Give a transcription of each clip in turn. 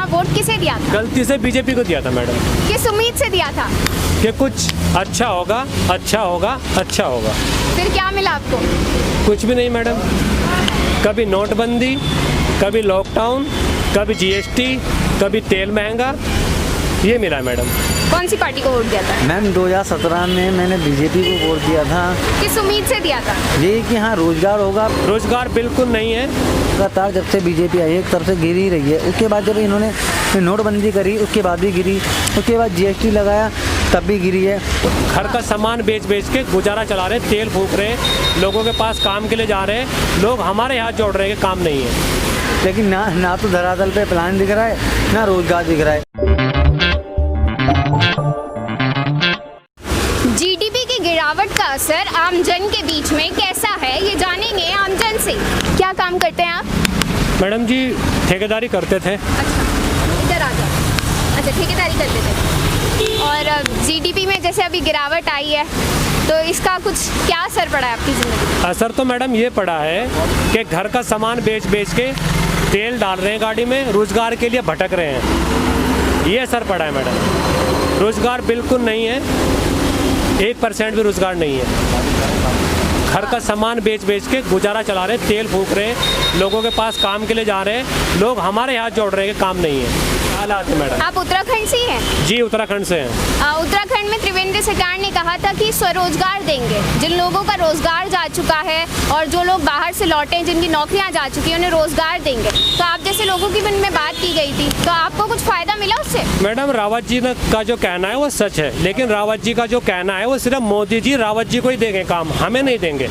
Vote किसे दिया था? गलती से बीजेपी को दिया था मैडम। किस उम्मीद से दिया था? कि कुछ अच्छा होगा, अच्छा होगा, अच्छा होगा। फिर क्या मिला आपको? कुछ भी नहीं मैडम। कभी नोटबंदी, कभी लॉकडाउन, कभी जीएसटी, कभी तेल महंगा, ये मिला मैडम। कौन सी पार्टी को वोट दिया था? मैम 2017 में मैंने बीजेपी को वोट दिया था। किस उम्मीद से दिया था? यही कि हाँ रोजगार होगा। रोजगार बिल्कुल नहीं है। लगातार जब से बीजेपी आई है एक तरफ से गिर ही रही है। उसके बाद जब इन्होंने नोटबंदी करी उसके बाद भी गिरी, उसके बाद जीएसटी लगाया तब भी गिरी है। घर का सामान बेच बेच के गुजारा चला रहे, तेल फूक रहे, लोगों के पास काम के लिए जा रहे हैं, लोग हमारे हाथ जोड़ रहे हैं कि काम नहीं है। लेकिन ना तो धरातल पे प्लान दिख रहा है, ना रोजगार दिख रहा है। जीडीपी की गिरावट का असर आमजन के बीच में कैसा है, ये जानेंगे आमजन से। क्या काम करते हैं आप? मैडम जी ठेकेदारी करते थे। अच्छा, इधर आ जाओ। अच्छा, ठेकेदारी करते थे। और जीडीपी में जैसे अभी गिरावट आई है तो इसका कुछ क्या असर पड़ा है आपकी ज़िंदगी? असर तो मैडम ये पड़ा है कि घर का सामान बेच बेच के तेल डाल रहे हैं गाड़ी में, रोजगार के लिए भटक रहे हैं, ये असर पड़ा है मैडम। रोजगार बिल्कुल नहीं है, 1% भी रोजगार नहीं है। घर का सामान बेच बेच के गुजारा चला रहे, तेल फूक रहे, लोगों के पास काम के लिए जा रहे हैं, लोग हमारे हाथ जोड़ रहे हैं कि काम नहीं है। हालात है मैडम। आप उत्तराखंड से ही हैं? जी उत्तराखंड से हैं। उत्तराखंड में त्रिवेंद्र सरकार ने कहा था कि स्वरोजगार देंगे। जिन लोगों का रोजगार जा चुका है और जो लोग बाहर से लौटे हैं जिनकी नौकरियां जा चुकी हैं उन्हें रोजगार देंगे। तो आप जैसे लोगों की में बात की गई थी, तो आपको कुछ फायदा मिला उससे? मैडम रावत जी का जो कहना है वो सच है, लेकिन रावत जी का जो कहना है वो सिर्फ मोदी जी रावत जी को ही देंगे काम, हमें नहीं देंगे।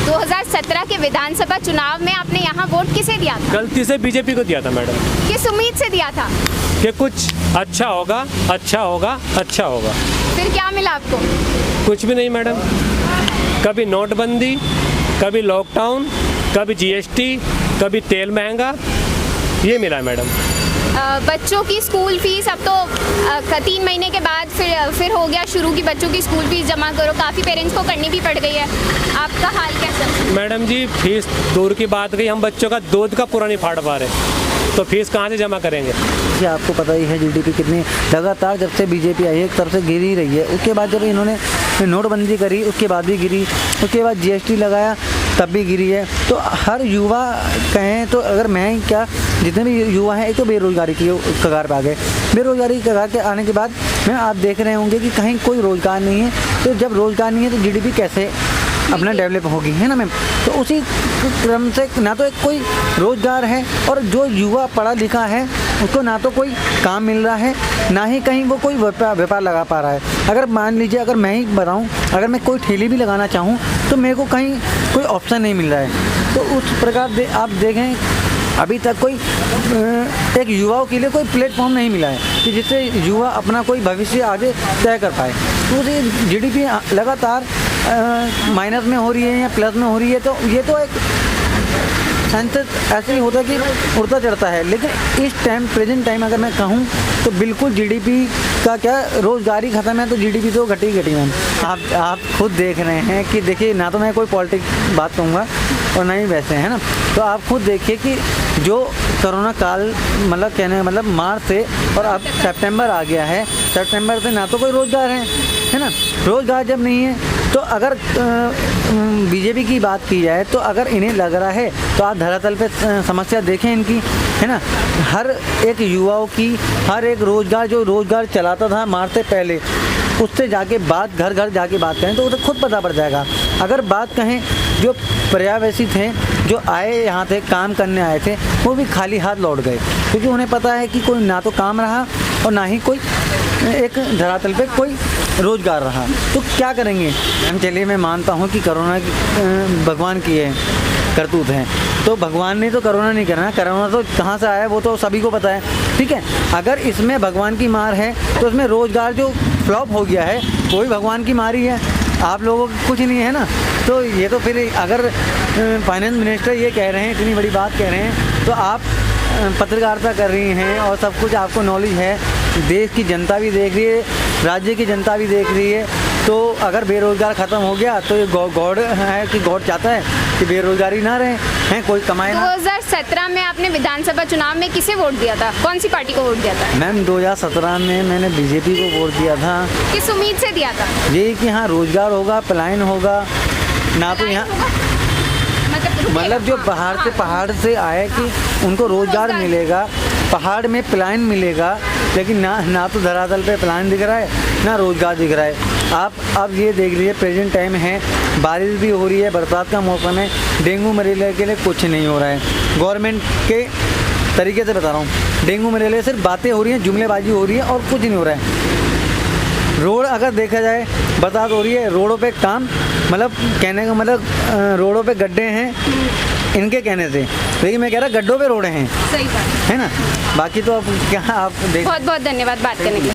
2017 के विधानसभा चुनाव में आपने यहाँ वोट किसे दिया था? गलती से बीजेपी को दिया था मैडम। किस उम्मीद से दिया था? कि कुछ अच्छा होगा, अच्छा होगा, अच्छा होगा। फिर क्या मिला आपको? कुछ भी नहीं मैडम। कभी नोटबंदी, कभी लॉकडाउन, कभी जीएसटी, कभी तेल महंगा, ये मिला मैडम। बच्चों की स्कूल फीस अब तो 3 महीने के बाद फिर हो गया शुरू की बच्चों की स्कूल फीस जमा करो, काफ़ी पेरेंट्स को करनी भी पड़ गई है। आपका हाल कैसा है? मैडम जी फीस दूर की बात गई, हम बच्चों का दूध का पूरा नहीं फाड़ पा रहे, तो फीस कहाँ से जमा करेंगे? जी आपको पता ही है जीडीपी कितनी लगातार जब से बीजेपी आई है एक तरफ से गिर ही रही है। उसके बाद जब इन्होंने नोटबंदी करी उसके बाद भी गिरी, उसके बाद जीएसटी लगाया तब भी गिरी है। तो हर युवा कहें तो अगर मैं क्या जितने भी युवा हैं एक तो बेरोजगारी की कगार पर आ गए। बेरोजगारी की कगार के आने के बाद में आप देख रहे होंगे कि कहीं कोई रोज़गार नहीं है। तो जब रोज़गार नहीं है तो जीडीपी कैसे अपना डेवलप होगी, है ना मैम? तो उसी क्रम से ना तो एक कोई रोज़गार है और जो युवा पढ़ा लिखा है उसको ना तो कोई काम मिल रहा है, ना ही कहीं वो कोई व्यापार लगा पा रहा है। अगर मान लीजिए अगर मैं ही बताऊं, अगर मैं कोई ठेली भी लगाना चाहूं तो मेरे को कहीं कोई ऑप्शन नहीं मिल रहा है। तो उस प्रकार आप देखें अभी तक कोई एक युवाओं के लिए कोई प्लेटफॉर्म नहीं मिला है कि जिससे युवा अपना कोई भविष्य आगे तय कर पाए। तो जीडीपी लगातार माइनस में हो रही है या प्लस में हो रही है, तो ये तो एक सेंस ऐसे ही होता है कि उड़ता चढ़ता है। लेकिन इस टाइम प्रेजेंट टाइम अगर मैं कहूँ तो बिल्कुल जीडीपी का क्या रोज़गार ही ख़त्म है, तो जीडीपी तो घटी मैम। आप खुद देख रहे हैं कि देखिए ना तो मैं कोई पॉलिटिक्स बात कहूँगा और ना ही वैसे, है ना? तो आप खुद देखिए कि जो कोरोना काल मतलब मार्च से और अब सितंबर आ गया है, सितंबर से ना तो कोई रोज़गार है ना? रोज़गार जब नहीं है तो अगर बीजेपी की बात की जाए तो अगर इन्हें लग रहा है तो आप धरातल पे समस्या देखें इनकी, है ना? हर एक युवाओं की हर एक रोज़गार जो रोज़गार चलाता था मार्च से पहले उससे जाके बात घर घर जाके बात करें तो खुद पता पड़ जाएगा। अगर बात कहें जो पर्यावसी थे जो आए यहाँ थे काम करने आए थे वो भी खाली हाथ लौट गए, क्योंकि उन्हें पता है कि कोई ना तो काम रहा और ना ही कोई एक धरातल पे कोई रोज़गार रहा। तो क्या करेंगे हम? चलिए मैं मानता हूँ कि कोरोना भगवान की है करतूत हैं, तो भगवान ने तो कोरोना नहीं करना, कोरोना तो कहाँ से आया वो तो सभी को पता है, ठीक है? अगर इसमें भगवान की मार है तो उसमें रोज़गार जो फ्लॉप हो गया है वो भी भगवान की मार ही है, आप लोगों को कुछ नहीं है ना। तो ये तो फिर अगर फाइनेंस मिनिस्टर ये कह रहे हैं, इतनी बड़ी बात कह रहे हैं, तो आप पत्रकारिता कर रही हैं और सब कुछ आपको नॉलेज है, देश की जनता भी देख रही है, राज्य की जनता भी देख रही है, तो अगर बेरोजगार ख़त्म हो गया तो ये गॉड है कि गॉड चाहता है कि बेरोजगारी ना रहे, हैं कोई कमाए ना। 2017 में आपने विधानसभा चुनाव में किसे वोट दिया था, कौन सी पार्टी को वोट दिया था? मैम 2017 में मैंने बीजेपी को वोट दिया था, किस उम्मीद से दिया था? यही कि हाँ रोजगार होगा, पलायन होगा ना, तो यहाँ मतलब जो पहाड़ से आए कि उनको रोजगार मिलेगा, पहाड़ में पलायन मिलेगा, लेकिन ना तो धरातल पे पलायन दिख रहा है ना रोजगार दिख रहा है। आप अब ये देख लीजिए, प्रेजेंट टाइम है, बारिश भी हो रही है, बरसात का मौसम है, डेंगू मलेरिया के लिए कुछ नहीं हो रहा है। गवर्नमेंट के तरीके से बता रहा हूँ, डेंगू मलेरिया सिर्फ बातें हो रही हैं, जुमलेबाजी हो रही है और कुछ नहीं हो रहा है। रोड अगर देखा जाए, बरसात हो रही है, रोडों पे काम, मतलब कहने का मतलब रोडों पे गड्ढे हैं इनके कहने से, लेकिन मैं कह रहा गड्ढों पे रोड हैं, सही बात है ना। बाकी तो अब क्या आप देख। बहुत बहुत धन्यवाद बात करने के लिए।